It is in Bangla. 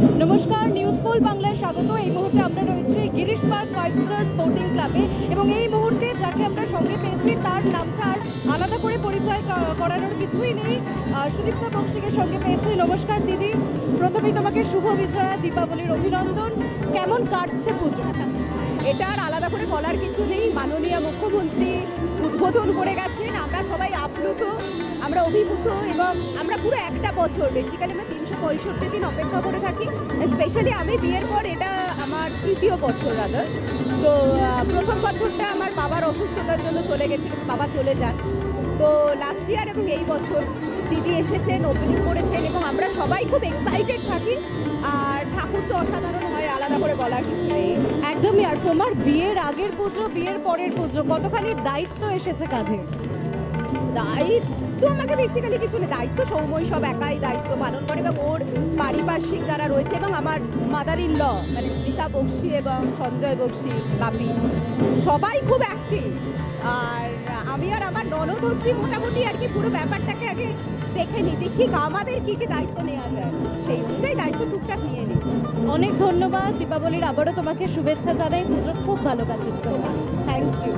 নমস্কার, নিউজ পোল বাংলায় স্বাগত। এই মুহূর্তে আমরা রয়েছি গিরিশ পার্ক 5 স্টার স্পোর্টিং ক্লাবে এবং এই মুহূর্তে যাকে আমরা সঙ্গে পেয়েছি তার নামটা আর আলাদা করে পরিচয় করানোর কিছুই নেই। সুদীপ্তা বক্সিকে সঙ্গে পেয়েছি। নমস্কার দিদি, প্রথমেই তোমাকে শুভ বিজয়া দীপাবলির অভিনন্দন। কেমন কাটছে পুজো? এটা আর আলাদা করে বলার কিছু নেই। মাননীয় মুখ্যমন্ত্রী উদ্বোধন করে গেছেন, আমরা সবাই আপ্লুত, আমরা অভিভূত এবং আমরা পুরো একটা বছর বেসিক্যালি আমরা 365 দিন অপেক্ষা করে থাকি। স্পেশালি আমি বিয়ের পর এটা আমার তৃতীয় বছর রাদার। তো প্রথম বছরটা আমার বাবার অসুস্থতার জন্য চলে গেছিল, বাবা চলে যান। তো লাস্ট ইয়ার এবং এই বছর দিদি এসেছেন, ওপেনিং করেছেন এবং আমরা সবাই খুব এক্সাইটেড থাকি। আর ঠাকুর তো অসাধারণ হয়, আলাদা করে বলার কিছু নেই। একদমই। আর তোমার বিয়ের আগের পুজো, বিয়ের পরের পুজো, কতখানি দায়িত্ব এসেছে কাঁধে? দায়িত্ব আমাকে বেসিক্যালি কিছু নেই, দায়িত্ব সৌময় সব একাই দায়িত্ব পালন করে এবং ওর পারিপার্শ্বিক যারা রয়েছে এবং আমার মাদার ইন ল মানে স্মিতা বক্সি এবং সঞ্জয় বক্সি বাপি সবাই খুব অ্যাক্টিভ। আর আমি আর আমার ননদ হচ্ছি মোটামুটি আর কি পুরো ব্যাপারটাকে আগে দেখে নিই যে ঠিক আমাদের কী কী দায়িত্ব নেওয়া যায়, সেই অনুযায়ী দায়িত্ব টুকটাক নিয়ে নিই। অনেক ধন্যবাদ। দীপাবলির আবারও তোমাকে শুভেচ্ছা জানাই। পুজো খুব ভালো কাটুক তোমার। Thank you.